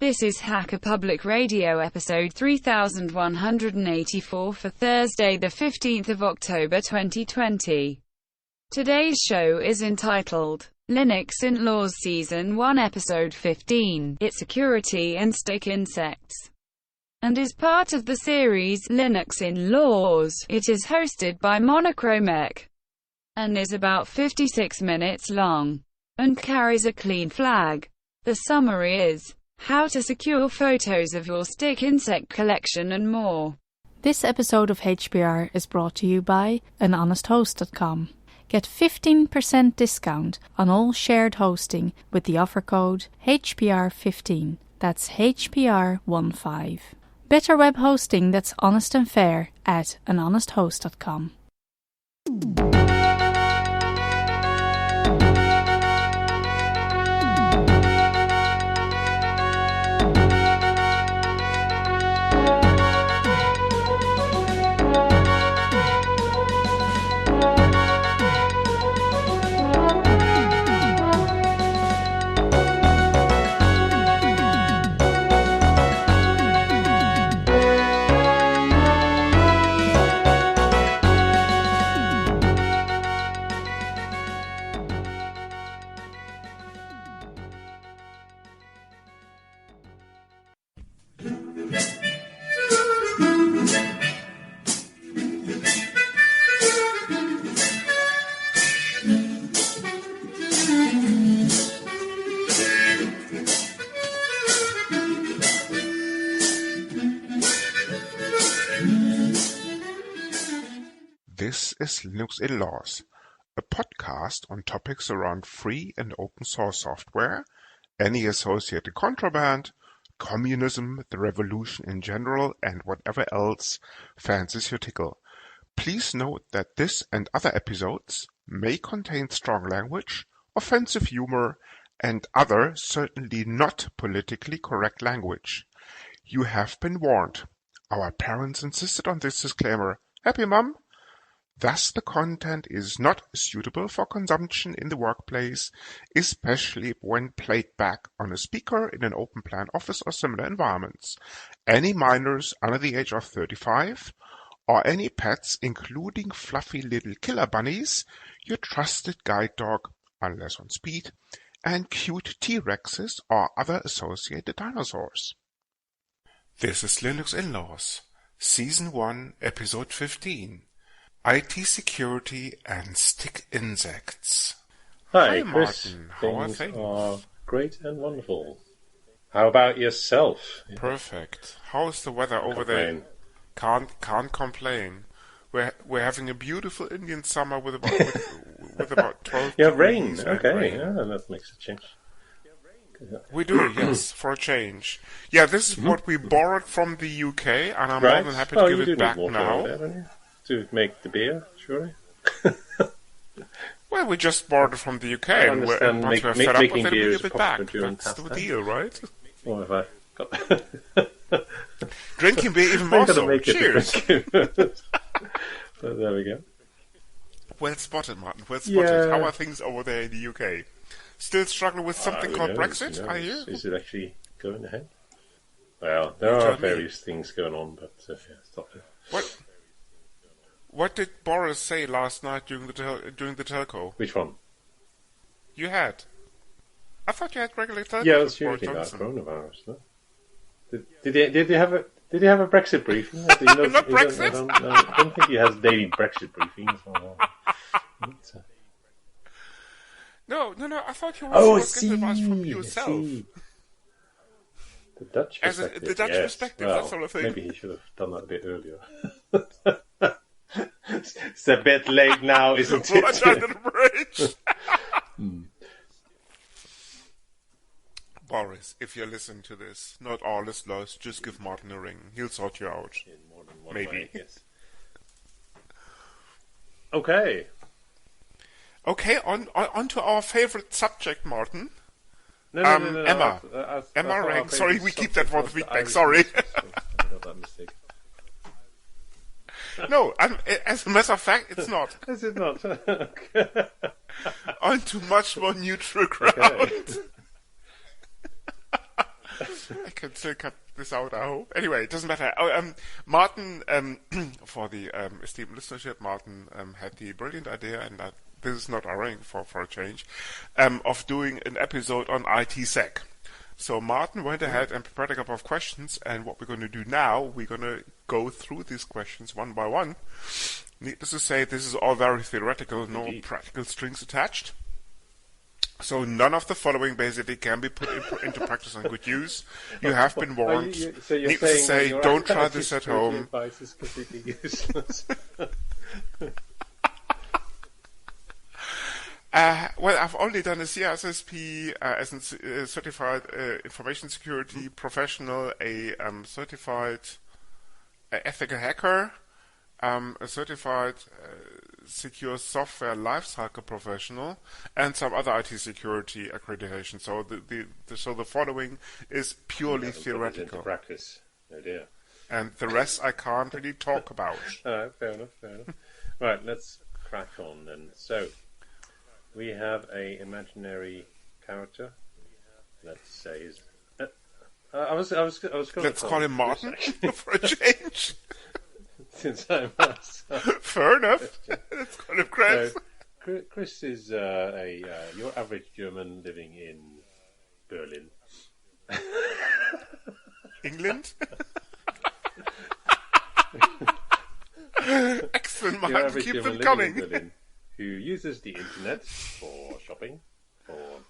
This is Hacker Public Radio episode 3184 for Thursday the 15th of October 2020. Today's show is entitled Linux Inlaws Season 1 Episode 15, Its Security and Stick Insects, and is part of the series Linux Inlaws. It is hosted by Monochromec and is about 56 minutes long and carries a clean flag. The summary is how to secure photos of your stick insect collection and more. This episode of HPR is brought to you by anhonesthost.com. Get 15% discount on all shared hosting with the offer code HPR15. That's HPR15. Better web hosting that's honest and fair at anhonesthost.com. This is Linux Inlaws, a podcast on topics around free and open source software, any associated contraband, communism, the revolution in general, and whatever else fancies your tickle. Please note that this and other episodes may contain strong language, offensive humor, and other certainly not politically correct language. You have been warned. Our parents insisted on this disclaimer. Happy, Mum? Thus, the content is not suitable for consumption in the workplace, especially when played back on a speaker in an open-plan office or similar environments. Any minors under the age of 35, or any pets, including fluffy little killer bunnies, your trusted guide dog, unless on speed, and cute T-Rexes or other associated dinosaurs. This is Linux Inlaws, Season 1, Episode 15. IT security and stick insects. Hi, Chris. Martin. How are Things things? are great and wonderful. How about yourself? Perfect. How's the weather over there? Can't complain. We're having a beautiful Indian summer with about with about 12 Yeah, degrees rain. and Okay, rain. yeah, that makes a change. We do, yes, for a change. Yeah, this is what we borrowed from the UK, and I'm more than happy to give you it do back need water now. over there, don't you? To make the beer, surely. Well, we just borrowed it from the UK, I and once understand we're fed up making with it, beer we is give it back. popular during That's the pastime. deal, right? Or have I got... Drinking beer even more so. Cheers! But there we go. Well spotted, Martin. Well spotted. Yeah. How are things over there in the UK? Still struggling with something Who called knows, Brexit, who I knows? hear? Is it actually going ahead? Well, there You are tell me. various things going on, but yeah, stop it. What did Boris say last night during the telco? Which one? You had? I thought you had regular telco. Yeah, it's with Boris usually about Johnson. coronavirus, no? Did they have a Brexit briefing? Not Brexit? I don't think he has daily Brexit briefings. No. I thought you Oh, getting advice from yourself. The Dutch As a- perspective. the Dutch yes. perspective, Well, that's all I think. Maybe he should have done that a bit earlier. It's a bit late now, isn't it? Watch under the bridge. Boris, if you listen to this, not all is lost. Just give Martin a ring. He'll sort you out. In more than one Maybe. way, yes. Okay. Okay, on to our favorite subject, Martin. No, Emma. Emma Rank. Sorry, we keep that for the feedback. Sorry. I got that mistake. No, as a matter of fact, it's not. Is it not? On to much more neutral ground. I can still cut this out, I hope. Anyway, it doesn't matter. Martin, for the esteemed listenership, Martin had the brilliant idea, and this is not our for a change, of doing an episode on ITsec. So Martin went ahead and prepared a couple of questions, and what we're going to do now, we're going to go through these questions one by one. Needless to say, this is all very theoretical, no practical strings attached. So none of the following basically can be put into practice and good use. You have been warned. So you're Needless to say, saying don't try this at home. Advice is completely useless. Well, I've only done a CISSP as a certified information security professional, a certified ethical hacker, a certified secure software lifecycle professional, and some other IT security accreditation. So the following is purely theoretical. Into practice. Oh dear. And the rest I can't really talk about. Fair enough. Right, let's crack on then. So, we have a imaginary character. Let's say I was going to Let's call him Martin for a change. Since I'm myself. Fair enough. Let's call him Chris. So, Chris is your average German living in Berlin. England? Excellent, Martin. Keep German them coming. In Berlin, who uses the internet for shopping, for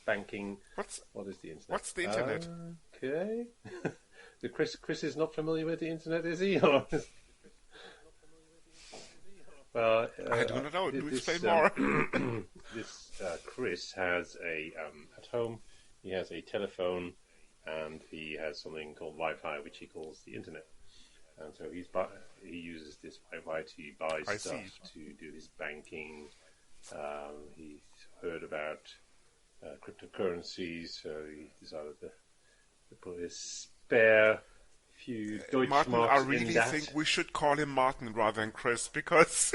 banking. What is the internet? What's the internet? Okay. So Chris is not familiar with the internet, is he? Or well, I do not know. Do explain more. This Chris has at home. He has a telephone, and he has something called Wi-Fi, which he calls the internet. And so he uses this Wi-Fi to buy stuff, to do his banking. He's heard about cryptocurrencies, so he decided to put his spare few Deutschmarks Martin, I really think we should call him Martin rather than Chris, because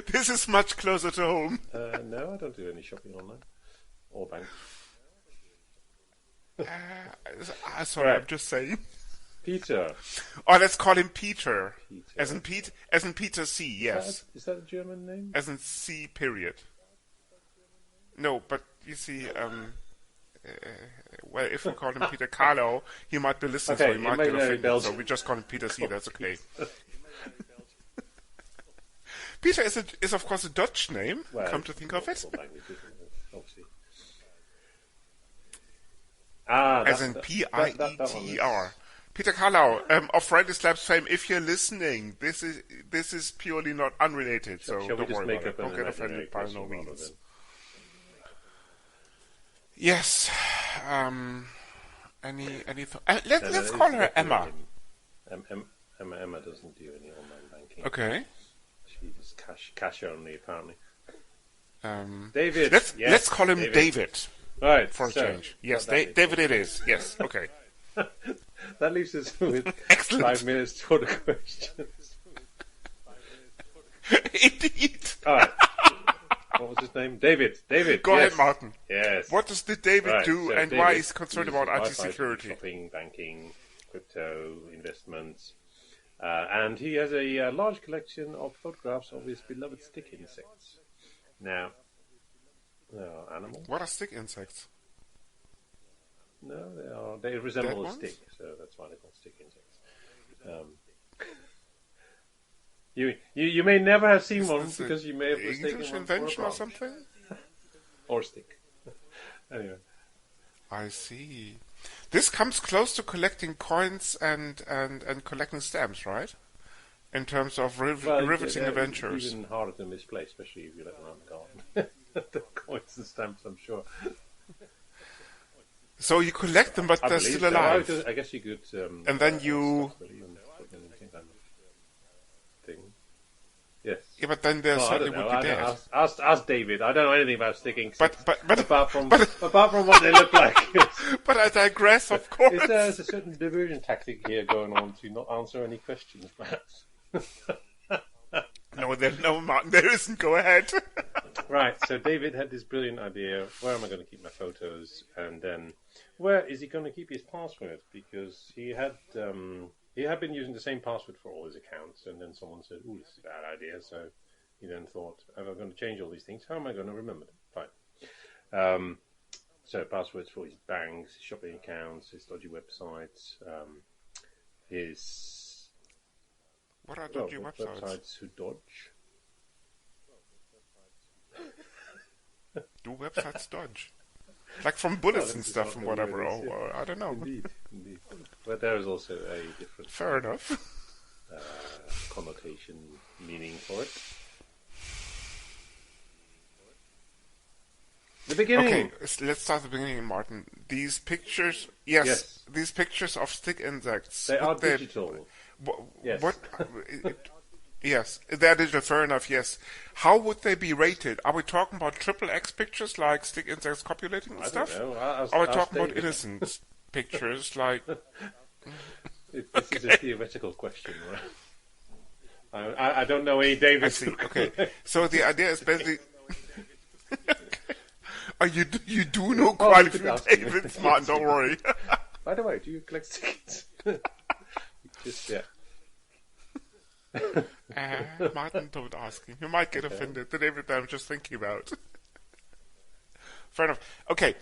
this is much closer to home. No, I don't do any shopping online or bank. Sorry, Right. I'm just saying. Peter. Oh, let's call him Peter. As in Peter C, yes. Is that a German name? As in C, period. No, but you see, well, if we call him Peter Carlo, he might be listening, so he might get offended. So we just call him Peter C, that's okay. Peter is of course a Dutch name, come to think of it. As in P-I-E-T-E-R. Peter Carlo, of Friday Slabs fame, if you're listening, this is purely not unrelated, so don't worry about it. Don't get offended by no means. Yes. Let's call her Emma. Emma doesn't do any online banking. Okay. She does cash only, apparently. David. Let's call him David. Right. For a change. Yes, David it is. Yes, okay. That leaves us with Excellent. 5 minutes for the questions. Indeed. All right. What was his name? David. Go ahead, Martin. Yes. What does David do, so and David why is concerned about IT Wi-Fi, security? Shopping, banking, crypto, investments. And he has a large collection of photographs of his beloved stick insects. Now, animals? What are stick insects? No, they resemble a stick, so that's why they're called stick insects. You may never have seen one because you may have mistaken English one invention for a or branch. something? Or stick. Anyway. I see. This comes close to collecting coins and collecting stamps, right? In terms of riveting adventures. It's even harder to misplay, especially if you let them out in the garden. The coins and stamps, I'm sure. So you collect them, but they're still alive. So. I guess you could. And then you. Thing. Yes. Yeah, but then there certainly would be dead. Ask David. I don't know anything about sticking. But apart from what they look like. But I digress, of course. There's a certain diversion tactic here going on to not answer any questions, perhaps. No, Martin, there isn't. Go ahead. Right, so David had this brilliant idea, where am I going to keep my photos? And then, where is he going to keep his password? Because he had been using the same password for all his accounts, and then someone said, "Ooh, this is a bad idea." So he then thought, if I'm going to change all these things, how am I going to remember them? Fine. So passwords for his banks, his shopping accounts, his dodgy websites, his... What are dodgy websites? Websites who dodge. Do websites dodge? Like from bullets and stuff and whatever, or I don't know. Indeed. But there is also a different... Fair enough. Connotation, meaning for it. The beginning. Okay, let's start at the beginning, Martin. These pictures, yes. These pictures of stick insects. They are digital. Yes. Yes, they're digital, fair enough, yes. How would they be rated? Are we talking about XXX pictures, like stick insects copulating and stuff? I don't know. Are we talking about innocent pictures, like... This is a theoretical question, right? I don't know any David. I see, okay. So the idea is basically... You do know quite a few Davids, Martin, don't worry. By the way, do you collect tickets? Martin, don't ask him. You might get offended. The David I'm just thinking about. Fair enough. Okay,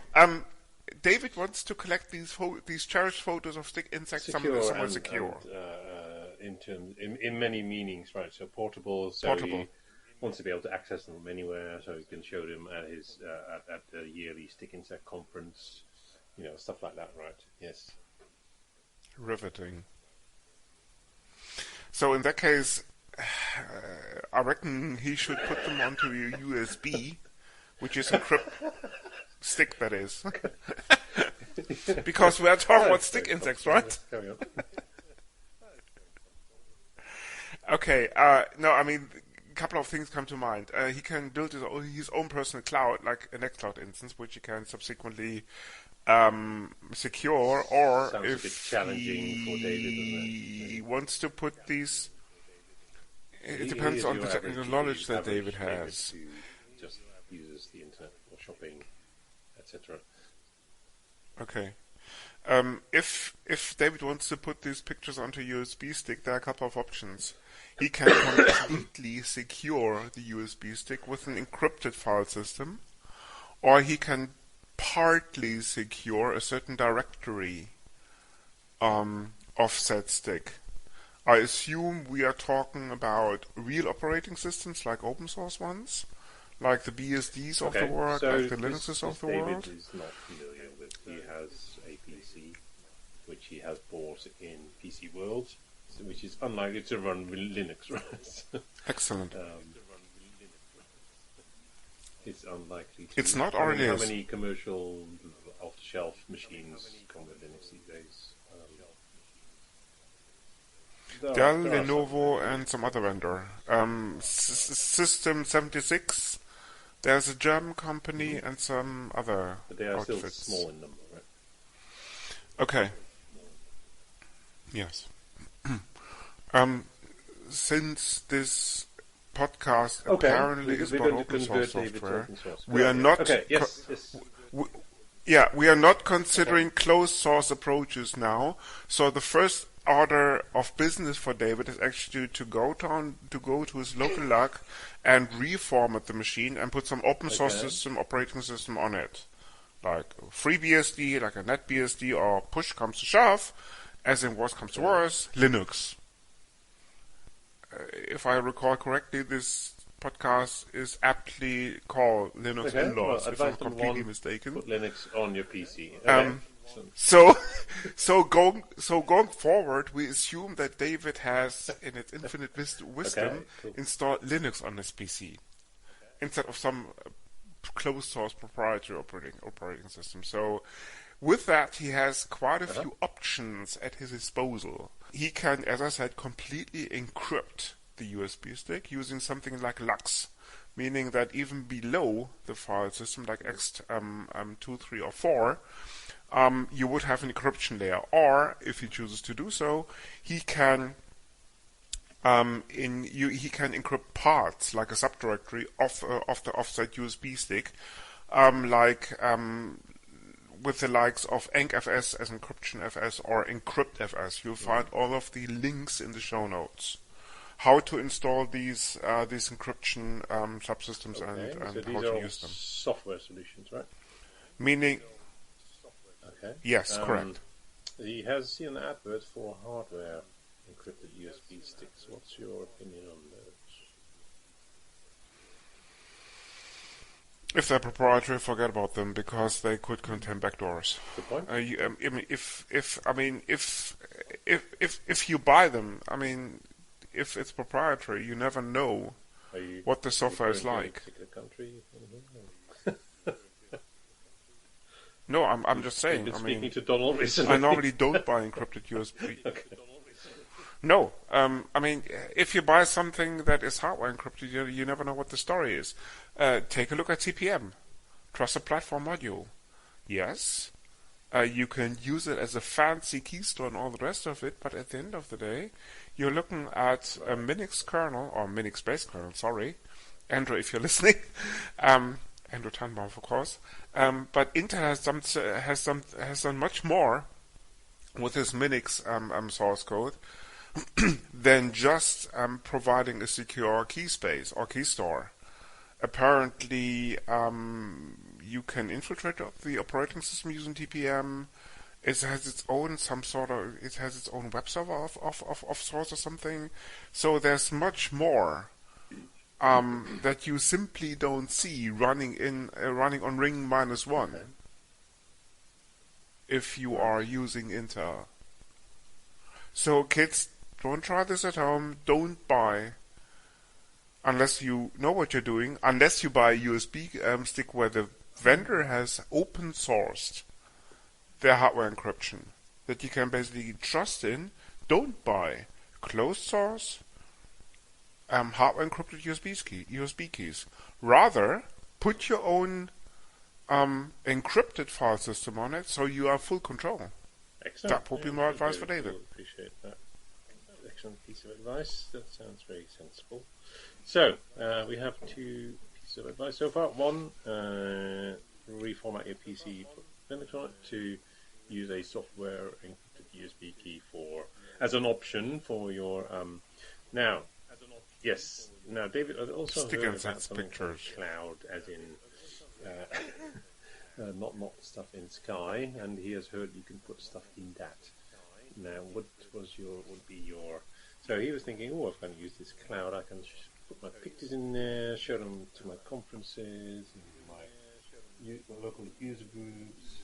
David wants to collect these cherished photos of stick insects somewhere secure. In many meanings, right? So portable. He wants to be able to access them from anywhere, so he can show them at his at the yearly stick insect conference, stuff like that, right? Yes. Riveting. So in that case, I reckon he should put them onto a USB, which is encrypt stick, that is. Because we are talking about stick insects, right? Carry on. Okay, no, I mean, a couple of things come to mind. He can build his own personal cloud, like an Nextcloud instance, which he can subsequently secure, or sounds if a bit challenging for David, doesn't it? He wants to put these... It depends on the technical knowledge that David has. David who just uses the internet for shopping, etc. Okay. If David wants to put these pictures onto a USB stick, there are a couple of options. He can completely secure the USB stick with an encrypted file system, or he can partly secure a certain directory of said stick. I assume we are talking about real operating systems, like open source ones, like the BSDs of the world, so like the Linuxes of the world. David is not familiar with. He has a PC, which he has bought in PC World, which is unlikely to run with Linux, right? Excellent. It's unlikely to. It's not How RLS. many commercial off-the-shelf machines come with Linux these days? Dell, Lenovo, and some other vendor. System 76. There's a German company and some other But they are outfits. still small in number, right? Okay. Yes. Since this podcast apparently is about open source software, we are not. Okay. Yes. We are not considering closed source approaches now. So the first order of business for David is actually to go to his local LUC and reformat the machine and put some open source operating system on it, like FreeBSD, like a NetBSD, or push comes to shove, as in worst comes to worst, Linux. If I recall correctly, this podcast is aptly called Linux Inlaws, if I'm completely mistaken. Put Linux on your PC. So going forward, we assume that David has, in its infinite wisdom, installed Linux on his PC instead of some closed source proprietary operating system. So with that, he has quite a few options at his disposal. He can, as I said, completely encrypt the USB stick using something like LUX, meaning that even below the file system, like X2, 3, or 4, you would have an encryption layer. Or, if he chooses to do so, he can He can encrypt parts like a subdirectory of the offset USB stick, with the likes of encfs as encryption.fs or encrypt.fs. You'll find all of the links in the show notes. How to install these encryption subsystems and so how these to are use them. Software solutions, right? Meaning, Okay. yes, correct. He has seen an advert for hardware encrypted USB sticks. What's your opinion on those? If they're proprietary, forget about them because they could contain backdoors. Good point. If you buy them, if it's proprietary, you never know what the software is like. A particular country? No, I'm just saying. You've been speaking to Donald recently. I normally don't buy encrypted USB. Okay. No, if you buy something that is hardware encrypted, you never know what the story is. Take a look at CPM, Trusted Platform Module. Yes, you can use it as a fancy key store and all the rest of it, but at the end of the day, you're looking at a Minix kernel, or Minix-based kernel, sorry, Andrew, if you're listening, Andrew Tannbaum, of course, but Intel has done much more with this Minix source code than just providing a secure key space or key store. Apparently, you can infiltrate the operating system using TPM. It has its own web server of sorts or something. So there's much more that you simply don't see running on ring -1 if you are using Intel. So kids, don't try this at home. Don't buy unless you know what you're doing. Unless you buy a USB stick where the vendor has open sourced their hardware encryption that you can basically trust in. Don't buy closed source hardware encrypted USB keys. Rather, put your own encrypted file system on it so you have full control. Excellent. That would be my advice for David. Appreciate that. Excellent piece of advice. That sounds very sensible. So, we have two pieces of advice so far. One, reformat your PC, put Linux on it to use a software encrypted USB key as an option for your now. Yes. Now, David, I also Stick heard and about sets something pictures. called cloud, as in not stuff in sky, and he has heard you can put stuff in that. Now, would be your? So he was thinking, oh, if I'm going to use this cloud, I can put my pictures in there, show them to my conferences, and my local user groups.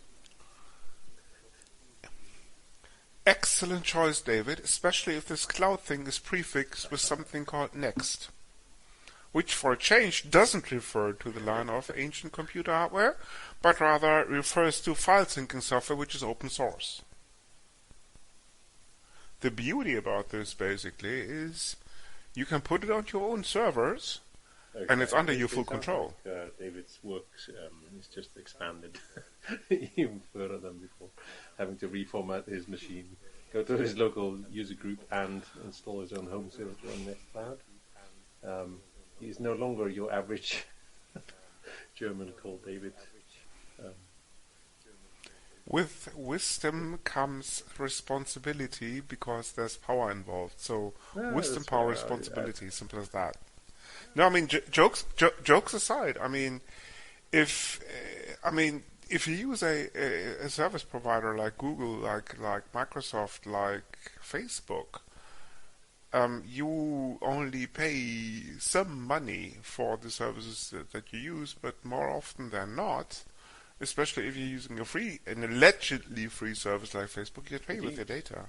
Excellent choice, David, especially if this cloud thing is prefixed with something called Next, which for a change doesn't refer to the line of ancient computer hardware, but rather refers to file syncing software which is open source. The beauty about this basically is you can put it on your own servers, okay, and it's under your full control. Like, David's work is just expanded even further than before, having to reformat his machine, go to his local user group and install his own home server on NetCloud. He's no longer your average German called David. With wisdom comes responsibility because there's power involved. So wisdom, power, responsibility, simple as that. No, jokes aside. If you use a service provider like Google, like Microsoft, like Facebook, you only pay some money for the services that you use, but more often than not, especially if you're using an allegedly free service like Facebook, you pay with your data.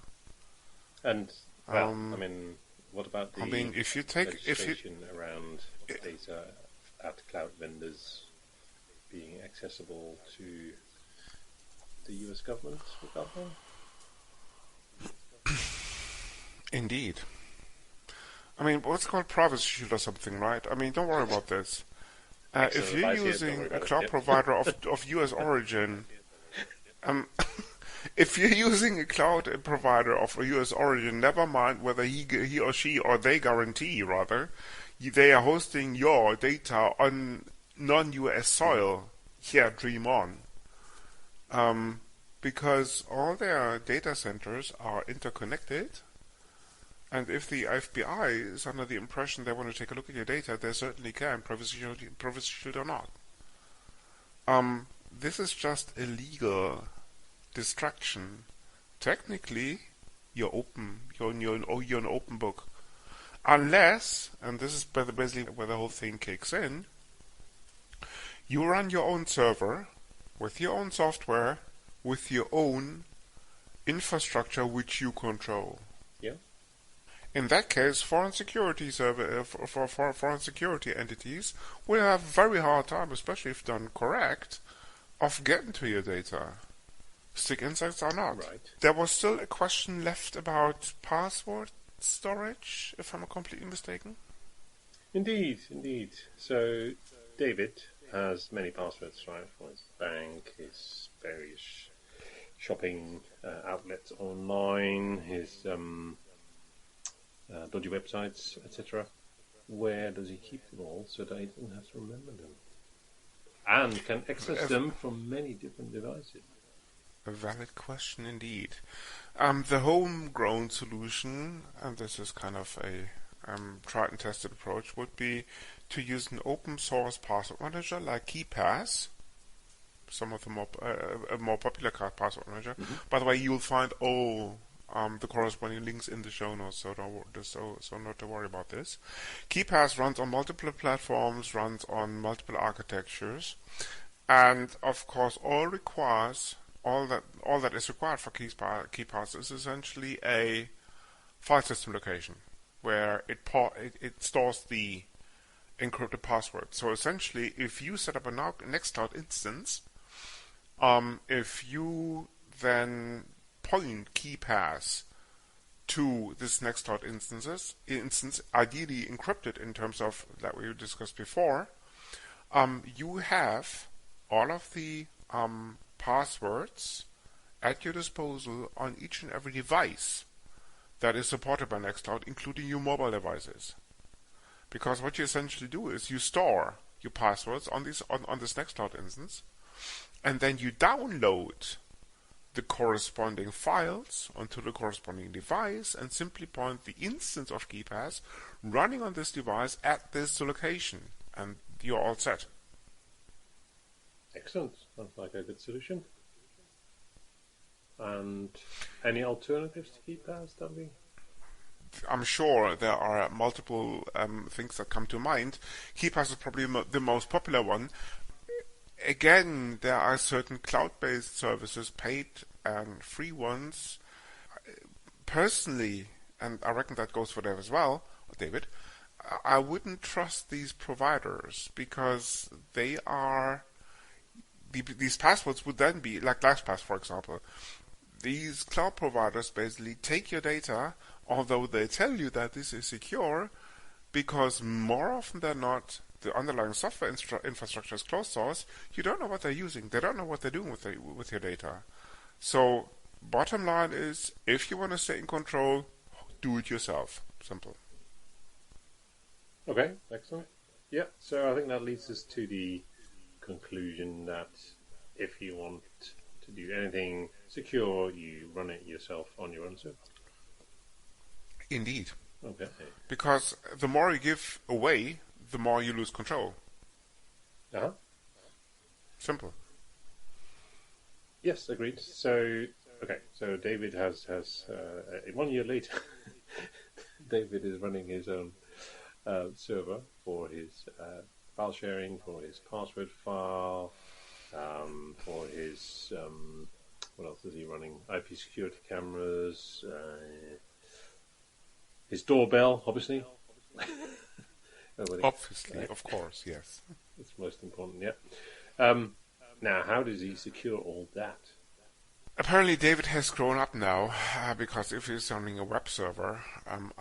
And what about the legislation around data at cloud vendors being accessible to the US government, for example? Indeed. What's called privacy shield or something, right? Don't worry about this. If you're using a cloud provider of US origin, If you're using a cloud provider of a US origin, never mind whether he or she or they guarantee, rather, they are hosting your data on non-US soil. Yeah, dream on. Because all their data centers are interconnected, and if the FBI is under the impression they want to take a look at your data, they certainly can, privacy shield or not. This is just a legal distraction. Technically, you're open. You're an open book. Unless, and this is basically where the whole thing kicks in, you run your own server with your own software, with your own infrastructure which you control. Yeah. In that case, foreign security foreign security entities will have a very hard time, especially if done correct, of getting to your data. Stick insects or not. Right. There was still a question left about password storage, if I'm not completely mistaken. Indeed. So David has many passwords, right, for his bank, his various shopping outlets online, his dodgy websites, etc. Where does he keep them all so that he doesn't have to remember them? And can access them from many different devices. A valid question indeed. The homegrown solution, and this is kind of a tried and tested approach, would be to use an open source password manager like KeePass. Some of the more popular password manager. Mm-hmm. By the way, you'll find all the corresponding links in the show notes, so not to worry about this. KeePass runs on multiple platforms, runs on multiple architectures, and of course, all that is required for KeePass is essentially a file system location where it stores the encrypted password. So essentially, if you set up a Nextcloud instance, if you then point KeePass to this Nextcloud instance, ideally encrypted in terms of that we discussed before, you have all of the passwords at your disposal on each and every device that is supported by Nextcloud, including your mobile devices. Because what you essentially do is you store your passwords on this Nextcloud instance, and then you download the corresponding files onto the corresponding device and simply point the instance of KeePass running on this device at this location, and you're all set. Excellent. Sounds like a good solution. And any alternatives to KeePass, Debbie? I'm sure there are multiple things that come to mind. KeePass is probably the most popular one. Again, there are certain cloud-based services, paid and free ones. Personally, and I reckon that goes for Dave as well, David, I wouldn't trust these providers because they are... These passwords would then be, like LastPass for example, these cloud providers basically take your data, although they tell you that this is secure, because more often than not, the underlying software infrastructure is closed source. You don't know what they're using. They don't know what they're doing with your data. So, bottom line is, if you want to stay in control, do it yourself. Simple. Okay, excellent. Yeah, so I think that leads us to the conclusion that if you want to do anything secure, you run it yourself on your own server. Indeed. Okay. Because the more you give away, the more you lose control. Uh-huh. Simple. Yes, agreed. So, okay, so David has 1 year later, David is running his own server for his file sharing, for his password file, for his, what else is he running? IP security cameras, his doorbell, obviously. Obviously, of course, yes. It's most important, yeah. Now, how does he secure all that? Apparently, David has grown up now, because if he's running a web server,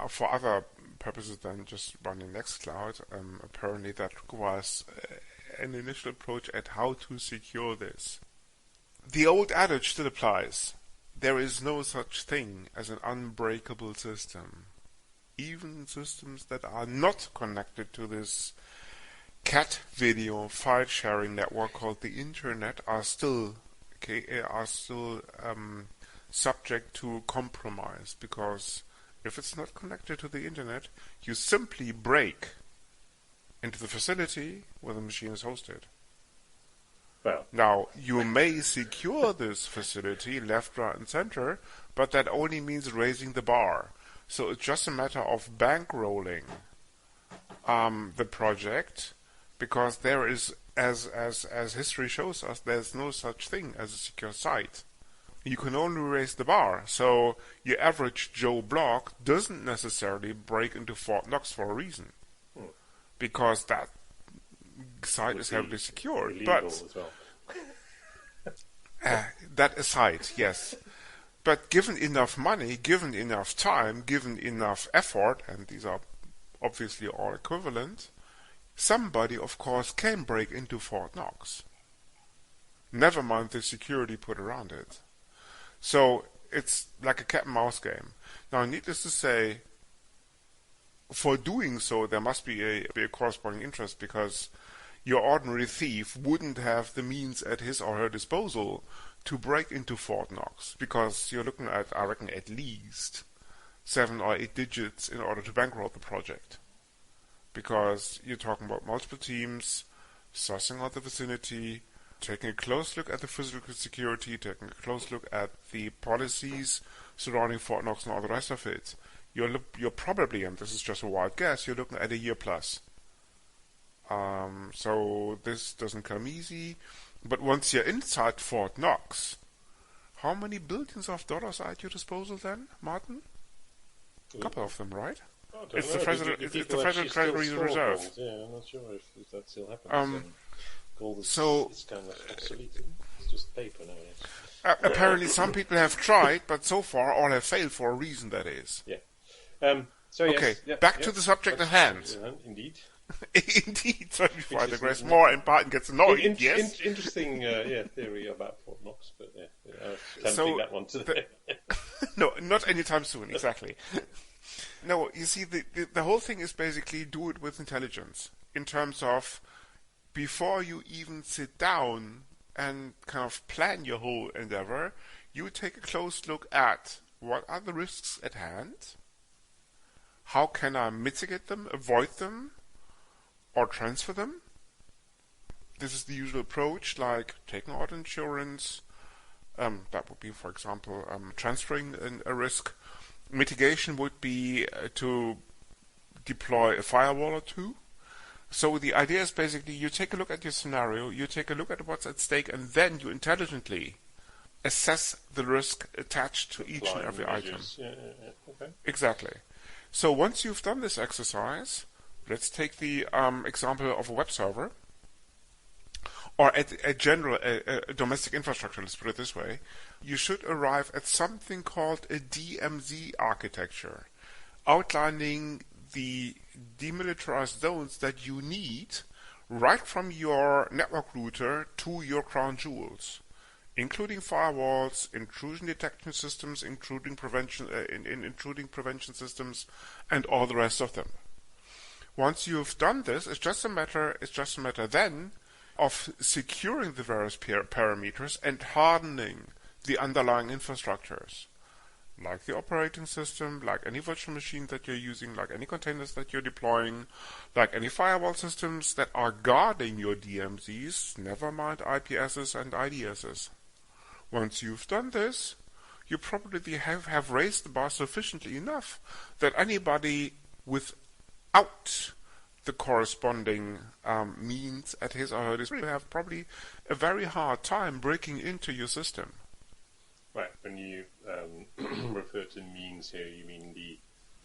for other purposes than just running Nextcloud, apparently that requires an initial approach at how to secure this. The old adage still applies. there is no such thing as an unbreakable system. Even systems that are not connected to this cat video file sharing network called the internet are still subject to compromise, because if it's not connected to the internet, you simply break into the facility where the machine is hosted. Well, now, you may secure this facility left, right, and center, but that only means raising the bar. So it's just a matter of bankrolling the project, because there is, as history shows us, there's no such thing as a secure site. You can only raise the bar. So your average Joe Block doesn't necessarily break into Fort Knox for a reason, because that site is heavily secured. But as well. that aside, yes. But given enough money, given enough time, given enough effort, and these are obviously all equivalent, somebody, of course, can break into Fort Knox. Never mind the security put around it. So it's like a cat and mouse game. Now, needless to say, for doing so, there must be a corresponding interest, because your ordinary thief wouldn't have the means at his or her disposal to break into Fort Knox, because you're looking at, I reckon, at least 7 or 8 digits in order to bankroll the project. Because you're talking about multiple teams, sussing out the vicinity, taking a close look at the physical security, taking a close look at the policies surrounding Fort Knox and all the rest of it. You're probably, and this is just a wild guess, you're looking at a year plus. So this doesn't come easy. But once you're inside Fort Knox, how many billions of dollars are at your disposal then, Martin? A couple of them, right? It's the Federal Treasury Reserve. Yeah, I'm not sure if that still happens. Gold is kind of obsolete. It's just paper nowadays. Apparently some people have tried, but so far all have failed for a reason, that is. Yeah. Okay, back to the subject at hand. Indeed. Indeed, so before I digress more and Barton gets annoyed, yes. Interesting theory about Fort Knox, but can't take that one today. No, not anytime soon, exactly. No, you see, the whole thing is basically do it with intelligence, in terms of before you even sit down and kind of plan your whole endeavor, you take a close look at what are the risks at hand, how can I mitigate them, avoid them, or transfer them. This is the usual approach, like taking out insurance. That would be, for example, transferring a risk. Mitigation would be to deploy a firewall or two. So the idea is basically you take a look at your scenario, you take a look at what's at stake, and then you intelligently assess the risk attached to each and every item. Yeah. Okay. Exactly. So once you've done this exercise, let's take the example of a web server, or a general domestic infrastructure, let's put it this way. You should arrive at something called a DMZ architecture, outlining the demilitarized zones that you need right from your network router to your crown jewels, including firewalls, intrusion detection systems, including prevention systems, and all the rest of them. Once you've done this, it's just a matter then of securing the various parameters and hardening the underlying infrastructures, like the operating system, like any virtual machine that you're using, like any containers that you're deploying, like any firewall systems that are guarding your DMZs, never mind IPSs and IDSs. Once you've done this, you probably have raised the bar sufficiently enough that anybody without the corresponding means at his or her disposal have probably a very hard time breaking into your system. Right. When you refer to means here, you mean the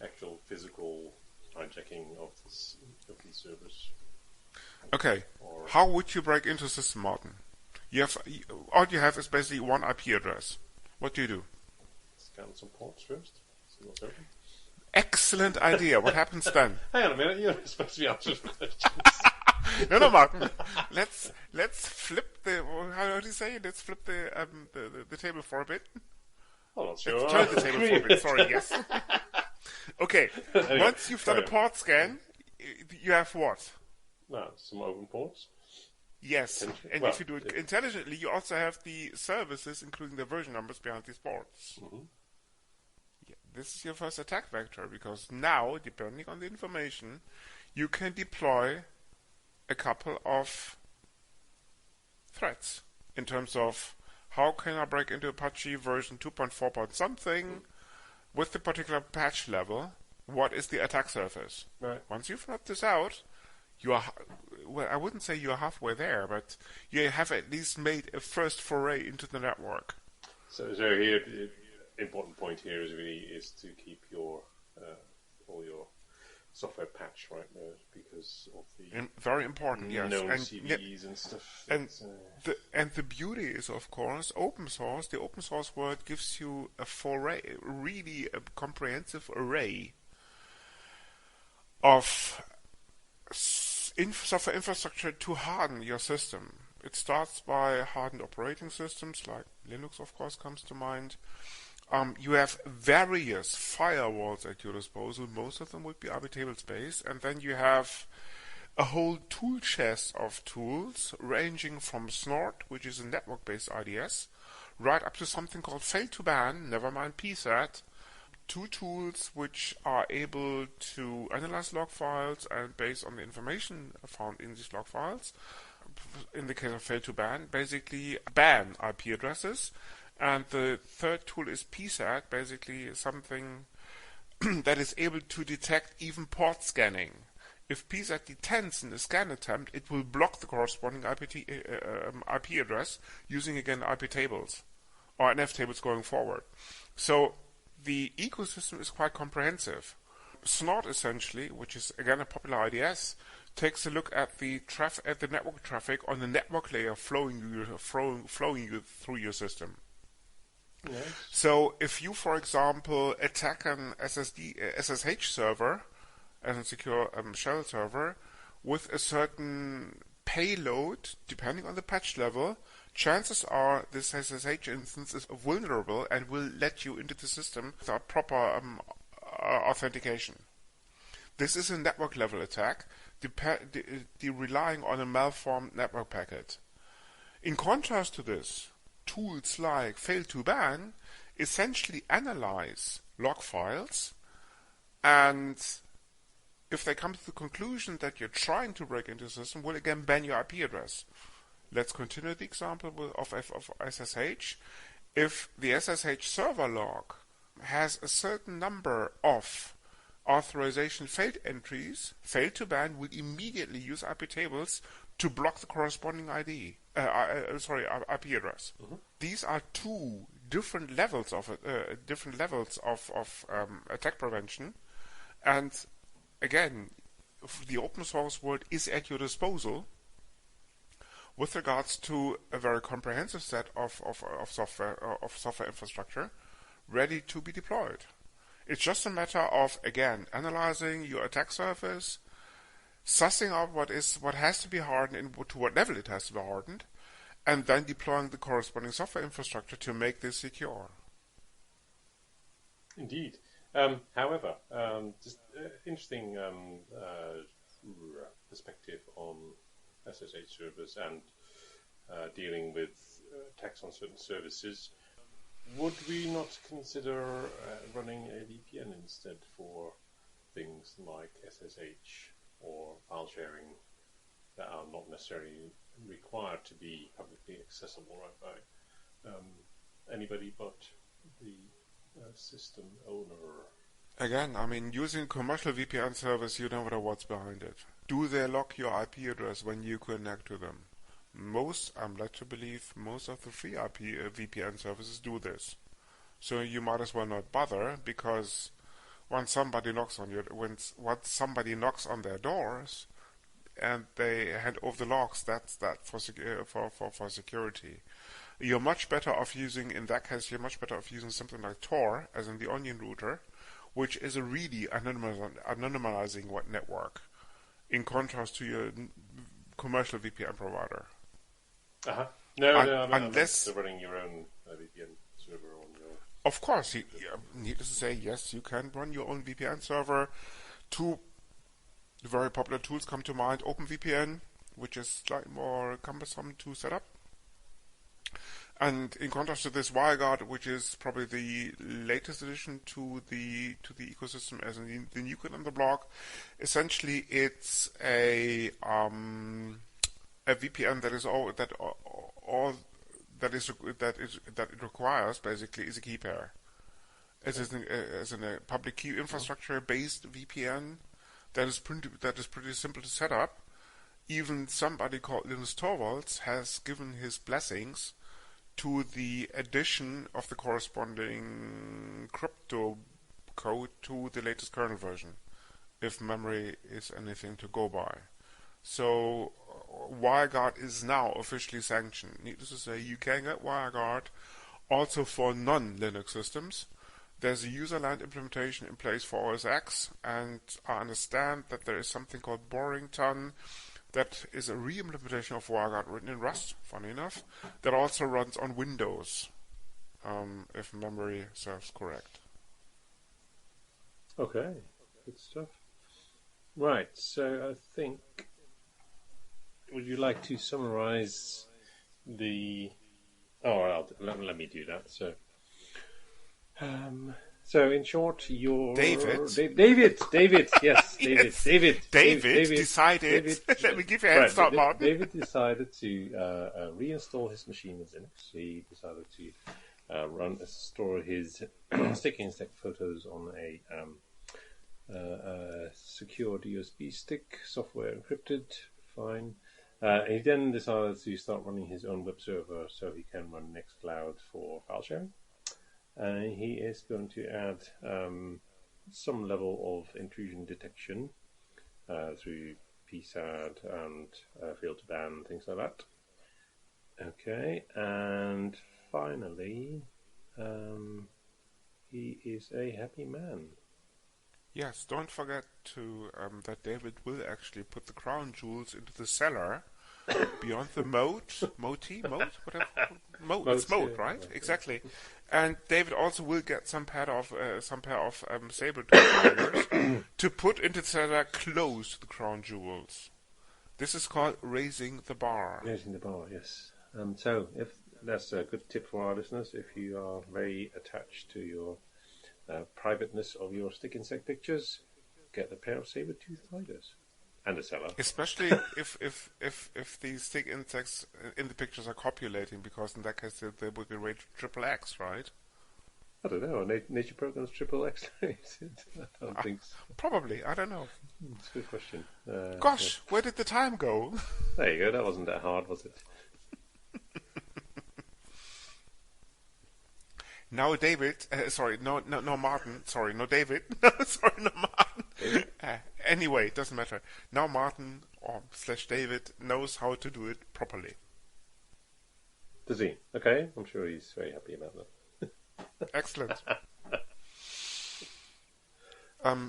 actual physical hijacking of these servers? Okay. How would you break into a system, Martin? All you have is basically one IP address. What do you do? Scan some ports first. See what's open. Excellent idea. What happens then? Hang on a minute. You're supposed to be answering questions. No, Martin. Let's flip the. How do you say? Let's flip the table for a bit. I'm not sure. Turn the table for a bit. Sorry, yes. Okay, Anyway, once you've done a port scan, you have what? No, some open ports. Yes, and Well, if you do it intelligently, you also have the services, including the version numbers behind these ports. Mm-hmm. Yeah, this is your first attack vector, because now, depending on the information, you can deploy a couple of threats in terms of how can I break into Apache version 2.4 point something with the particular patch level. What is the attack surface? Right. Once you've mapped this out, you are, well, I wouldn't say you're halfway there, but you have at least made a first foray into the network. So here, the important point here is to keep your all your software patch right there because of the very important, yes, known and CVEs and stuff. And the beauty is, of course, open source. The open source world gives you a foray, really a comprehensive array of software infrastructure to harden your system. It starts by hardened operating systems, like Linux, of course, comes to mind. You have various firewalls at your disposal. Most of them would be IP tablespace, and then you have a whole tool chest of tools, ranging from Snort, which is a network-based IDS, right up to something called fail-to-ban, never mind PSAT, two tools which are able to analyze log files and based on the information found in these log files, in the case of fail-to-ban, basically ban IP addresses. And the third tool is PSAT, basically something that is able to detect even port scanning. If PSAT detects in a scan attempt, it will block the corresponding IP address using, again, IP tables or NF tables going forward. So the ecosystem is quite comprehensive. Snort, essentially, which is, again, a popular IDS, takes a look at the network traffic on the network layer flowing you through your system. Yes. So if you, for example, attack an SSH server, as a secure shell server, with a certain payload, depending on the patch level, chances are this SSH instance is vulnerable and will let you into the system without proper authentication. This is a network level attack, relying on a malformed network packet. In contrast to this, tools like fail-to-ban essentially analyze log files, and if they come to the conclusion that you're trying to break into the system, will again ban your IP address. Let's continue the example of SSH. If the SSH server log has a certain number of authorization failed entries, fail-to-ban will immediately use IP tables to block the corresponding IP address. Mm-hmm. These are two different levels of attack prevention, and again, the open source world is at your disposal with regards to a very comprehensive set of software infrastructure ready to be deployed. It's just a matter of, again, analyzing your attack surface, sussing out what has to be hardened and to what level it has to be hardened, and then deploying the corresponding software infrastructure to make this secure. Indeed. However, just interesting perspective on SSH servers and dealing with attacks on certain services. Would we not consider running a VPN instead for things like SSH or file sharing that are not necessarily required to be publicly accessible right by anybody but the system owner? Again, I mean, using commercial VPN servers, you never know what's behind it. Do they lock your IP address when you connect to them? I'm led to believe most of the free VPN services do this. So you might as well not bother, because once somebody knocks on their doors and they hand over the logs, that's that for security. You're much better off using something like Tor, as in the Onion router, which is a really anonymizing network, in contrast to your commercial VPN provider. No, unless you're running your own VPN server on your Of course, needless to say, yes, you can run your own VPN server. Two very popular tools come to mind: OpenVPN, which is slightly more cumbersome to set up, and in contrast to this, WireGuard, which is probably the latest addition to the ecosystem as the new kid on the block. Essentially, it's a VPN that it requires basically is a key pair. It is a public key infrastructure based VPN that is pretty simple to set up. Even somebody called Linus Torvalds has given his blessings to the addition of the corresponding crypto code to the latest kernel version, if memory is anything to go by. So WireGuard is now officially sanctioned. Needless to say, you can get WireGuard also for non-Linux systems. There's a userland implementation in place for OS X, and I understand that there is something called Borington that is a re-implementation of WireGuard written in Rust, funny enough, that also runs on Windows, if memory serves correct. Okay, good stuff. Right, so I think, would you like to summarize the... Oh, let me do that. So in short, David, yes, yes. David decided. Let me give you a head start, Martin. David decided to reinstall his machine with Linux. He decided to store his stick insect photos on a secured USB stick, software encrypted, fine. He then decided to start running his own web server so he can run Nextcloud for file sharing. He is going to add some level of intrusion detection through PSAD and filter ban, things like that. Okay, and finally, he is a happy man. Yes, don't forget that David will actually put the crown jewels into the cellar beyond the moat, whatever. It's moat, right? Yeah. Exactly. And David also will get some pair of saber-tooth tigers to put into the cellar close to the crown jewels. This is called raising the bar. Raising the bar, yes. So if that's a good tip for our listeners, if you are very attached to your privateness of your stick insect pictures, get a pair of saber-tooth tigers. And a cellar. Especially if these stick insects in the pictures are copulating, because in that case they would be rated XXX, right? I don't know. Nature programs XXX? I don't think so. Probably. I don't know. It's a good question. Gosh, where did the time go? There you go. That wasn't that hard, was it? Now, David. No, Martin. Sorry, no, David. Sorry, no, Martin. Anyway, it doesn't matter. Now Martin or /David knows how to do it properly. Does he? Okay, I'm sure he's very happy about that. Excellent.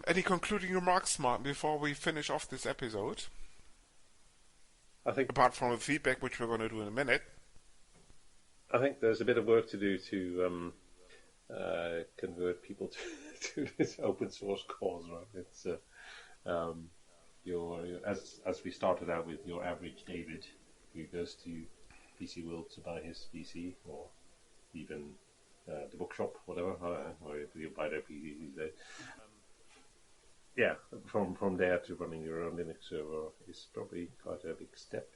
Any concluding remarks, Martin, before we finish off this episode? I think, apart from the feedback, which we're going to do in a minute, I think there's a bit of work to do to convert people to this open source cause, right? It's as we started out with, your average David who goes to PC World to buy his PC, or even the bookshop, whatever, or you buy their PC these days. Yeah, from there to running your own Linux server is probably quite a big step.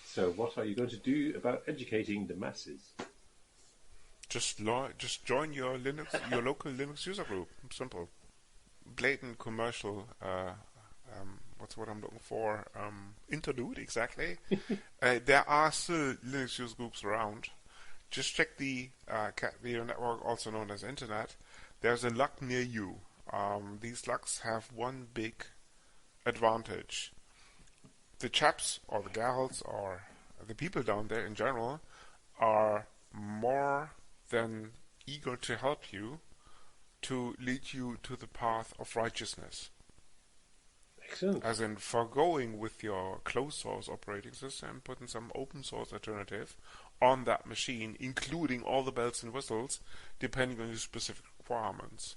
So what are you going to do about educating the masses? Just join your local Linux user group. Simple. Blatant commercial. What's what I'm looking for? Interlude, exactly. There are still Linux user groups around. Just check the Cat Video Network, also known as Internet. There's a LUG near you. These LUGs have one big advantage. The chaps or the gals or the people down there in general are more than eager to help you, to lead you to the path of righteousness. Excellent. As in foregoing with your closed source operating system, putting some open source alternative on that machine, including all the bells and whistles, depending on your specific requirements.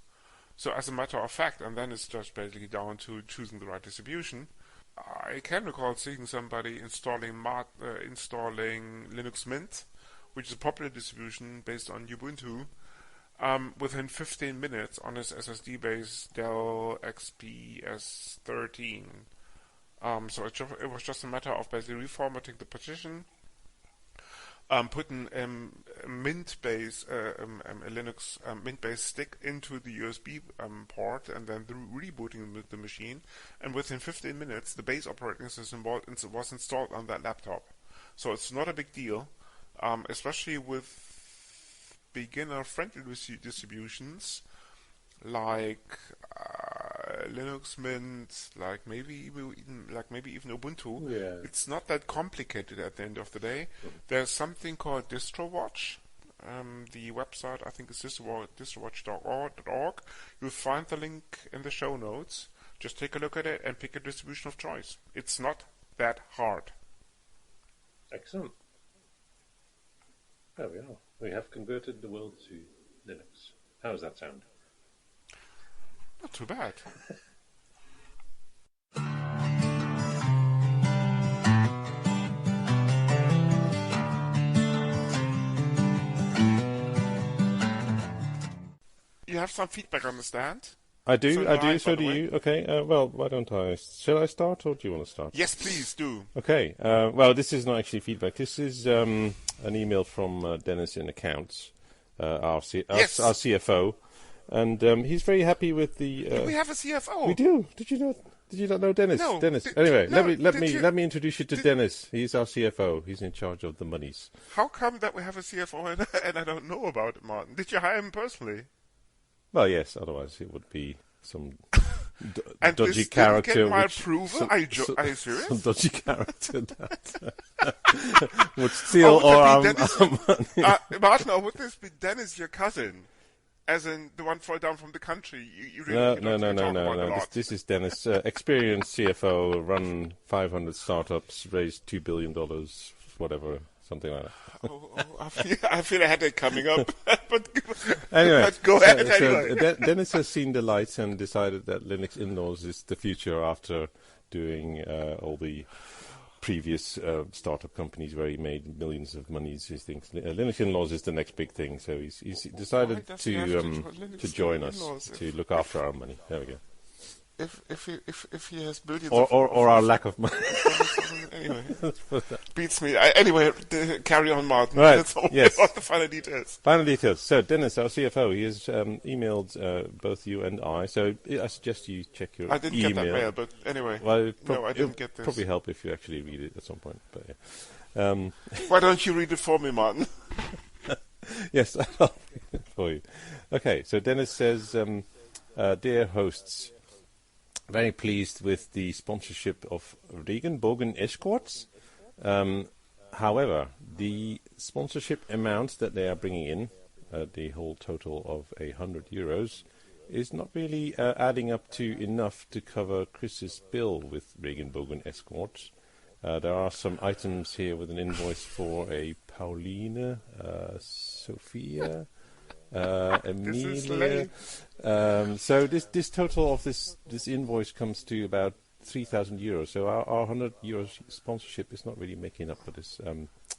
So as a matter of fact, and then it's just basically down to choosing the right distribution, I can recall seeing somebody installing Linux Mint, which is a popular distribution based on Ubuntu, within 15 minutes on his SSD-based Dell XPS 13. So it was just a matter of basically reformatting the partition, putting a Mint-based Linux Mint-based stick into the USB port, and then rebooting the machine. And within 15 minutes, the base operating system was installed on that laptop. So it's not a big deal, especially with beginner-friendly distributions like Linux Mint, like maybe even Ubuntu. Yeah. It's not that complicated at the end of the day. There's something called DistroWatch. The website, I think, is distrowatch.org. You'll find the link in the show notes. Just take a look at it and pick a distribution of choice. It's not that hard. Excellent. There we are. We have converted the world to Linux. How does that sound? Not too bad. You have some feedback on the stand? I do, So do you. Okay, well, why don't I? Shall I start, or do you want to start? Yes, please do. Okay, well, this is not actually feedback. This is an email from Dennis in Accounts, our CFO, and he's very happy with the... Do we have a CFO? We do. Did you not know Dennis? No. Dennis. Let me introduce you to Dennis. He's our CFO. He's in charge of the monies. How come that we have a CFO and I don't know about it, Martin? Did you hire him personally? Well, yes. Otherwise, it would be some and dodgy this character. Didn't get my approval? Are you serious? Some dodgy character that would steal our money. Martin, or would this be Dennis, your cousin? As in the one fall down from the country? You really No. This is Dennis, experienced CFO, run 500 startups, raised $2 billion, whatever, something like that. I feel a headache coming up. but anyway, but go ahead anyway. Dennis has seen the lights and decided that Linux Inlaws is the future after doing all the previous startup companies where he made millions of monies. He thinks Linux Inlaws is the next big thing, so he's decided to join us to look after our money. There we go. If he has billions or our lack of money. Anyway, beats me. Anyway, carry on, Martin. Right. That's all Yes. about the final details. Final details. So, Dennis, our CFO, he has emailed both you and I. So, I suggest you check your email. I didn't get that mail, but anyway. Well, no, I didn't get this. Probably help if you actually read it at some point. But yeah. Why don't you read it for me, Martin? Yes, I'll read it for you. Okay, so Dennis says, dear hosts, very pleased with the sponsorship of Rainbow Escorts. However, the sponsorship amount that they are bringing in, the whole total of €100, is not really adding up to enough to cover Chris's bill with Rainbow Escorts. There are some items here with an invoice for a Pauline, Sophia... Amelia. So this total of this invoice comes to about €3,000. So our €100 sponsorship is not really making up for this.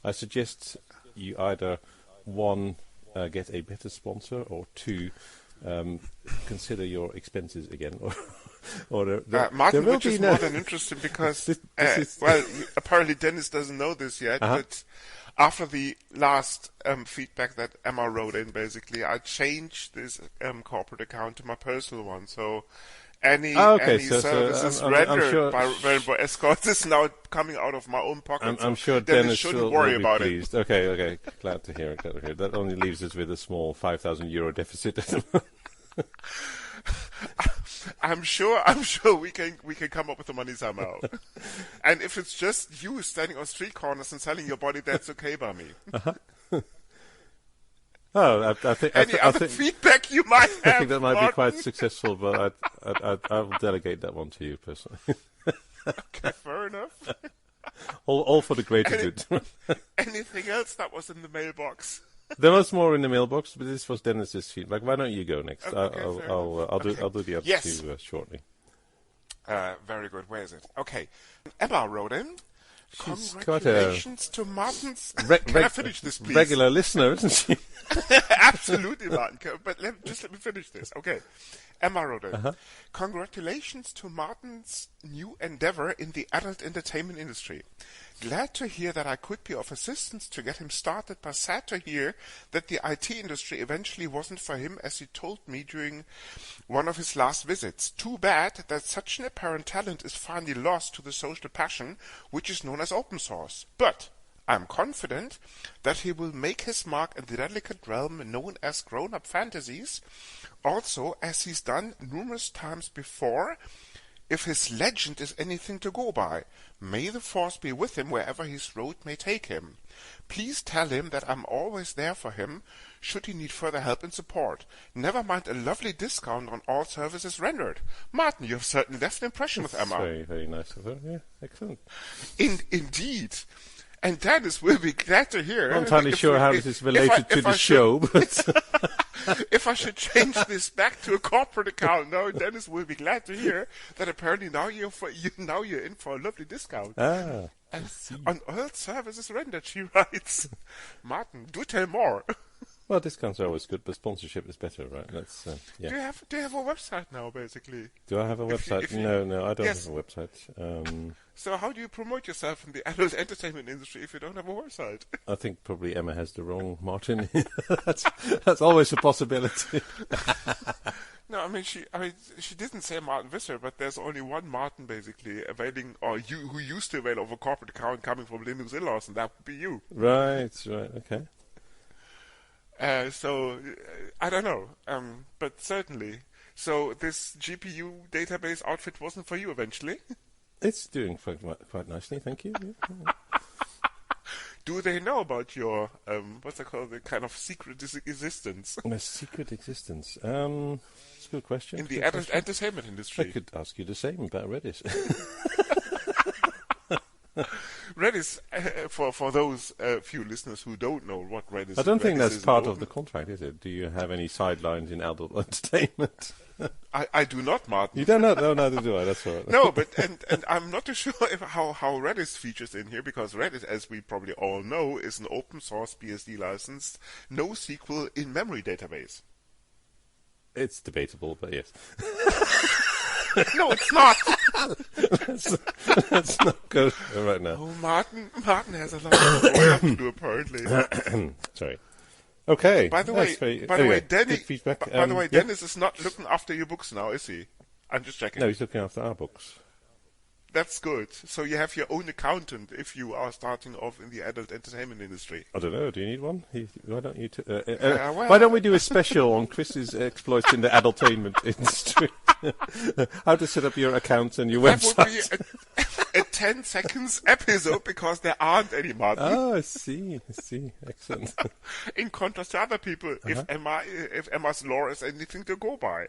I suggest you either one get a better sponsor, or two consider your expenses again. Or Martin, which is more than interesting because apparently Dennis doesn't know this yet, but. After the last feedback that Emma wrote in, basically, I changed this corporate account to my personal one. So any services rendered by Rainbow Escorts is now coming out of my own pocket. I'm sure Dennis shouldn't worry be about pleased. Okay. Glad to hear it. That only leaves us with a small €5,000 deficit at the moment. I'm sure we can come up with the money somehow. And if it's just you standing on street corners and selling your body, that's okay by me. Oh, I think any other feedback you might have. I think that might Martin? be quite successful, but I will delegate that one to you personally. Okay, fair enough. all for the greater good. Anything else that was in the mailbox? There was more in the mailbox, but this was Dennis's feedback. Why don't you go next? Okay, I'll do the other two shortly. Very good. Where is it? Okay. Emma wrote in. She's Congratulations to Martin's... Can I finish this, please? Regular listener, isn't she? Absolutely, Martin. But let me finish this. Okay. Emma wrote in. Congratulations to Martin's new endeavour in the adult entertainment industry. Glad to hear that I could be of assistance to get him started, but sad to hear that the IT industry eventually wasn't for him, as he told me during one of his last visits. Too bad that such an apparent talent is finally lost to the social passion, which is known as open source. But I'm confident that he will make his mark in the delicate realm known as grown-up fantasies, also as he's done numerous times before, if his legend is anything to go by. May the force be with him wherever his road may take him. Please tell him that I'm always there for him, should he need further help and support. Never mind a lovely discount on all services rendered. Martin, you have certainly left an impression with Emma. Very, very nice of her. Yeah, excellent. Indeed. And Dennis will be glad to hear. I'm not entirely sure how this is related to the show, but... If I should change this back to a corporate account now, Dennis will be glad to hear that apparently now you're in for a lovely discount. I see. On all services rendered, she writes. Martin, do tell more. Well, discounts are always good, but sponsorship is better, right? That's yeah. Do you have a website now, basically? Do I have a website? No, I don't have a website. So how do you promote yourself in the adult entertainment industry if you don't have a website? I think probably Emma has the wrong Martin. that's always a possibility. No, I mean she didn't say Martin Visser, but there's only one Martin basically availing, or who used to avail of a corporate account coming from Linux Inlaws, and that would be you. Right, okay. So I don't know, but certainly. So this GPU database outfit wasn't for you eventually. It's doing quite nicely, thank you. Yeah. Do they know about your what's it called, the kind of secret existence? My secret existence. It's a good question. In the adult entertainment industry. I could ask you the same about Redis. Redis, for those few listeners who don't know what Redis is. I don't think that's part of of the contract, is it? Do you have any sidelines in adult entertainment? I do not, Martin. You don't know? No, neither do I. That's all right. No, but and I'm not too sure how Redis features in here, because Redis, as we probably all know, is an open source BSD licensed NoSQL in-memory database. It's debatable, but yes. No, it's not. Let's not go there right now. Oh, Martin has a lot of work to do, apparently. Sorry. Okay. By the way, Dennis is not looking after your books now, is he? I'm just checking. No, he's looking after our books. That's good. So you have your own accountant if you are starting off in the adult entertainment industry. I don't know. Do you need one? Why don't you? Why don't we do a special on Chris's exploits in the adultainment industry? How to set up your accounts and your website. That would be a 10 seconds episode, because there aren't any, Martin. Oh, I see. Excellent. In contrast to other people, if Emma's lore is anything to go by.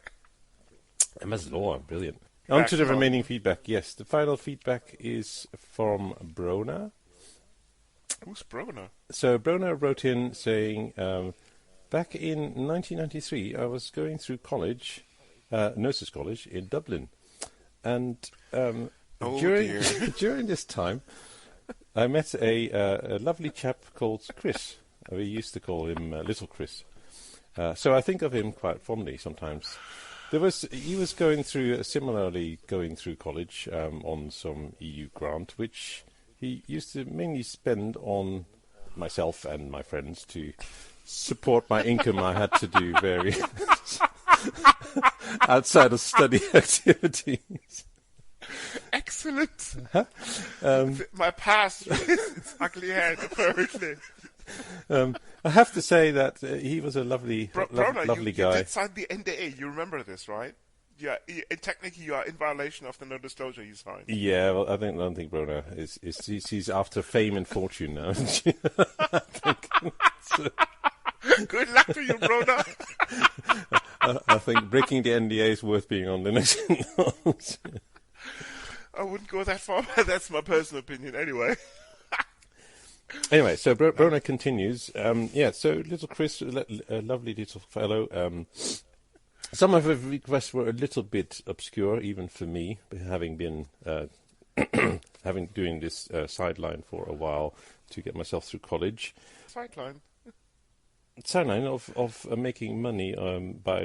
Emma's lore, brilliant. On to the remaining feedback. Yes, the final feedback is from Brona. Who's Brona? So Brona wrote in saying, back in 1993, I was going through college, Nurses College in Dublin. And during this time, I met a lovely chap called Chris. We used to call him Little Chris. So I think of him quite fondly sometimes. He was going through college on some EU grant, which he used to mainly spend on myself and my friends to support my income. I had to do various outside of study activities. Excellent. My past its ugly head, apparently. I have to say that he was a lovely guy. You did sign the NDA. You remember this, right? Yeah. Technically, you are in violation of the non-disclosure you signed. Yeah. Well, I don't think Brona he's after fame and fortune now. Good luck to you, Brona. I think breaking the NDA is worth being on Linux Inlaws. I wouldn't go that far, but that's my personal opinion anyway. Anyway, so Brona continues. So little Chris, a lovely little fellow. Some of his requests were a little bit obscure, even for me, having been doing this sideline for a while to get myself through college. Sideline of making money by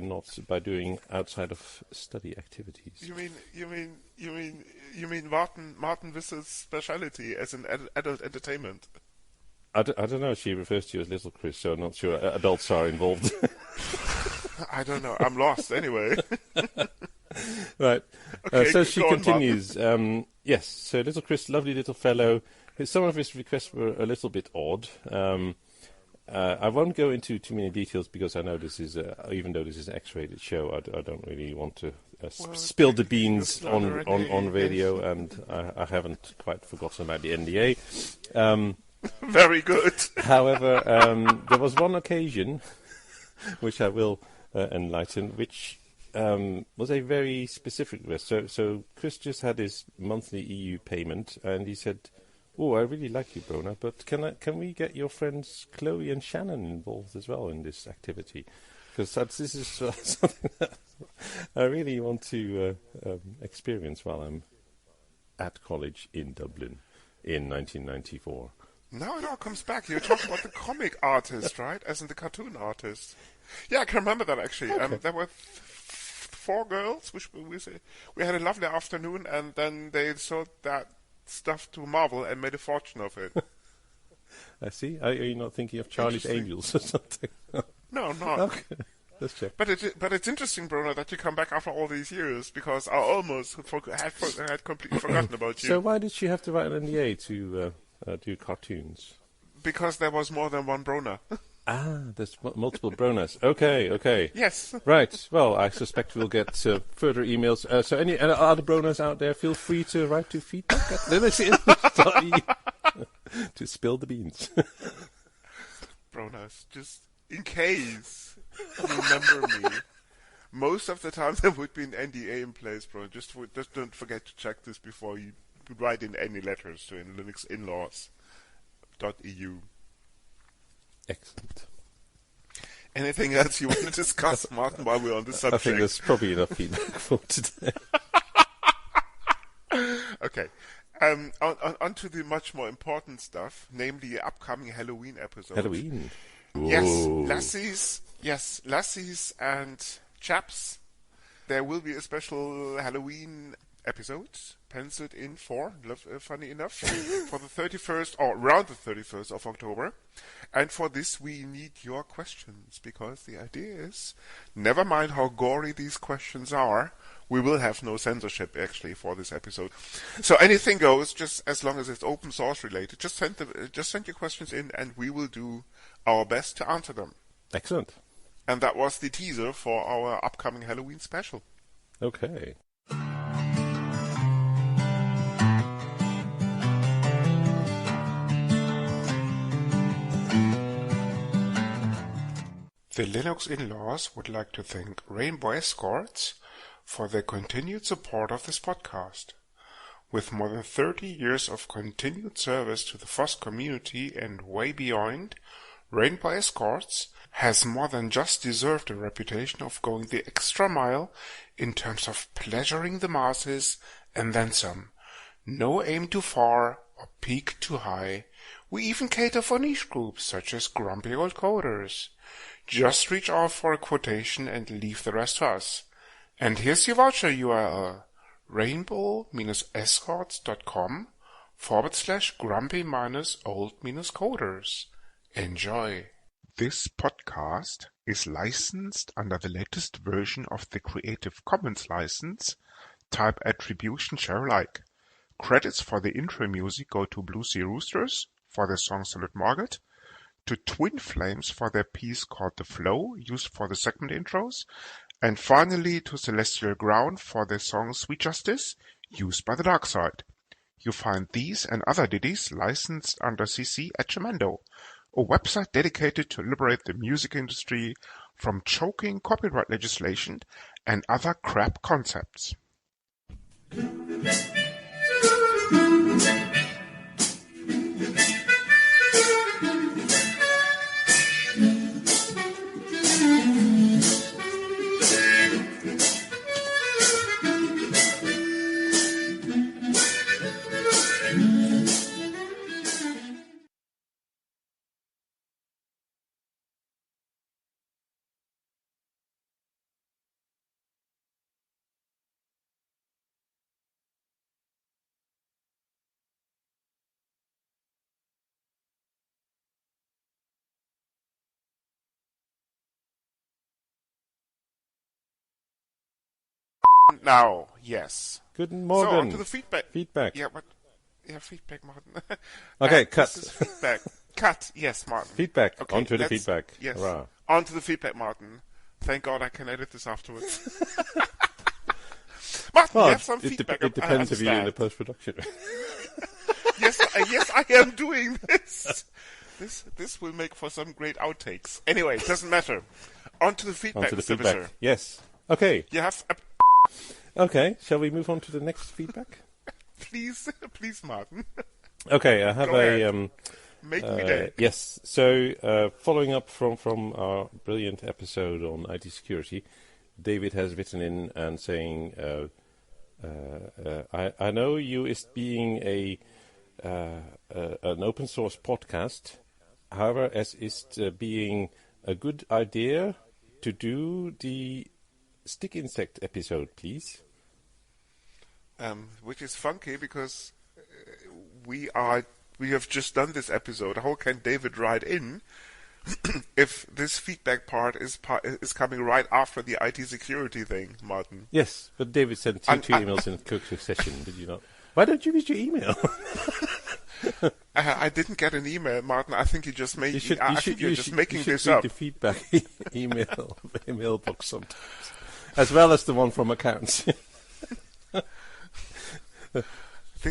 doing outside of study activities. You mean Martin Wissels' speciality as an adult entertainment? I don't know. She refers to you as Little Chris, so I'm not sure adults are involved. I don't know. I'm lost anyway. Right. Okay, so she go on, continues. Yes. So Little Chris, lovely little fellow. Some of his requests were a little bit odd. I won't go into too many details because I know this is, even though this is an X-rated show, I don't really want to spill the beans on radio, and I haven't quite forgotten about the NDA. Very good. However, there was one occasion, which I will enlighten, which was a very specific request. So Chris just had his monthly EU payment, and he said, "Oh, I really like you, Brona, but can we get your friends Chloe and Shannon involved as well in this activity? Because this is something that I really want to experience while I'm at college in Dublin in 1994. Now it all comes back. You're talking about the comic artist, right? As in the cartoon artist. Yeah, I can remember that actually. Okay. There were 4 girls, which we had a lovely afternoon, and then they sold that stuff to Marvel and made a fortune of it. I see. Are you not thinking of Charlie's Angels or something? No, I'm not. Okay, let's check. But it's interesting, Bruno, that you come back after all these years, because I almost had completely forgotten about you. So why did she have to write an NDA to do cartoons? Because there was more than one Brona. There's multiple Bronas. Okay. Yes. Right. Well, I suspect we'll get further emails. So any other Bronas out there, feel free to write to feedback at linuxinlaws.ie to spill the beans. Bronas, just in case you remember me. Most of the time there would be an NDA in place, bro. Just don't forget to check this before you write in any letters to Linux Inlaws.eu. Excellent. Anything else you want to discuss, Martin, while we're on the subject? I think there's probably enough feedback for today. Okay. On to the much more important stuff, namely the upcoming Halloween episode. Halloween. Yes, lassies and chaps. There will be a special Halloween episode penciled in for, funny enough, for the 31st or around the 31st of October. And for this we need your questions, because the idea is, never mind how gory these questions are, we will have no censorship actually for this episode. So anything goes, just as long as it's open source related. Just send your questions in and we will do our best to answer them. Excellent. And that was the teaser for our upcoming Halloween special. Okay. The Linux Inlaws would like to thank Rainbow Escorts for their continued support of this podcast. With more than 30 years of continued service to the FOSS community and way beyond, Rainbow Escorts has more than just deserved a reputation of going the extra mile in terms of pleasuring the masses and then some. No aim too far or peak too high. We even cater for niche groups such as grumpy old coders. Just reach out for a quotation and leave the rest to us. And here's your voucher URL, rainbow-escorts.com/grumpy-old-coders. Enjoy. This podcast is licensed under the latest version of the Creative Commons license, type Attribution Share Alike. Credits for the intro music go to Blue Sea Roosters for their song Salute Margaret, to Twin Flames for their piece called The Flow, used for the segment intros, and finally to Celestial Ground for their song Sweet Justice, used by the Dark Side. You find these and other ditties licensed under CC at Jamendo, a website dedicated to liberate the music industry from choking copyright legislation and other crap concepts. Now, yes. Guten Morgen. So, on to the feedback. Feedback. Yeah, but... Yeah, feedback, Martin. Okay, cut. This is feedback. Cut, yes, Martin. Feedback. Okay, On to the feedback. Yes. Hurrah. On to the feedback, Martin. Thank God I can edit this afterwards. Martin, you have some feedback. It depends if you're in the post-production. Yes, I am doing this. This will make for some great outtakes. Anyway, it doesn't matter. On to the feedback, Mr. Visser. Yes. Okay. You have... Okay, shall we move on to the next feedback? Please, Martin. Okay, I have Make me day. Yes, so following up from our brilliant episode on IT security, David has written in and saying, I know you is being an open source podcast, however, as is being a good idea to do the stick insect episode, please. Which is funky because we have just done this episode. How can David write in if this feedback part is coming right after the IT security thing, Martin? Yes, but David sent two emails in quick succession. Did you not? Why don't you read your email? I didn't get an email, Martin. I think you just made. You're just making this read up. The feedback email box sometimes, as well as the one from accounts.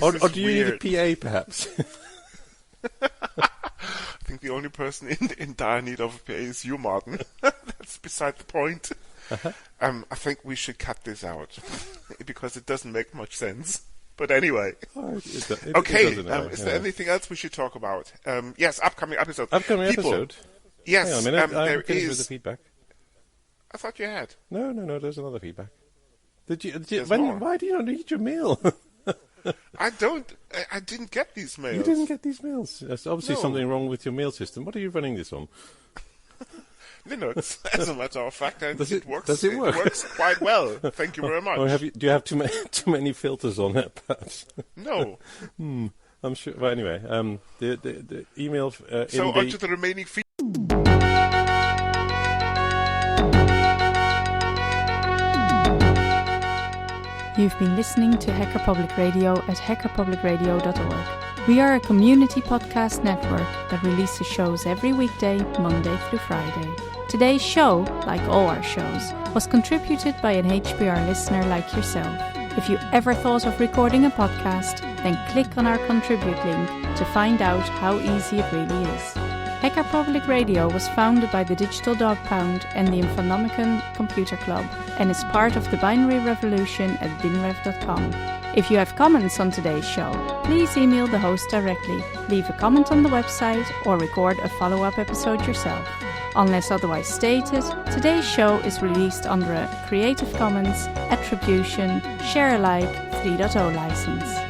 Or do you need a PA, perhaps? I think the only person in dire need of a PA is you, Martin. That's beside the point. Uh-huh. I think we should cut this out because it doesn't make much sense. But anyway. Okay, is there anything else we should talk about? Yes, upcoming episode. Episode? Yes. Hang on a minute, there finished is... with the feedback. I thought you had. No, there's another feedback. More. Why do you not read your mail? I didn't get these mails. You didn't get these mails. There's obviously No. something wrong with your mail system. What are you running this on? Linux, as a matter of fact, and Does it work? It works quite well. Thank you very much. Or do you have too many filters on it, perhaps? No. I'm sure. Well, anyway, the email. So on to the remaining feedback. You've been listening to Hacker Public Radio at hackerpublicradio.org. We are a community podcast network that releases shows every weekday, Monday through Friday. Today's show, like all our shows, was contributed by an HPR listener like yourself. If you ever thought of recording a podcast, then click on our contribute link to find out how easy it really is. Hacker Public Radio was founded by the Digital Dog Pound and the Infonomicon Computer Club and is part of the binary revolution at binrev.com. If you have comments on today's show, please email the host directly, leave a comment on the website, or record a follow-up episode yourself. Unless otherwise stated, today's show is released under a Creative Commons Attribution Share Alike 3.0 license.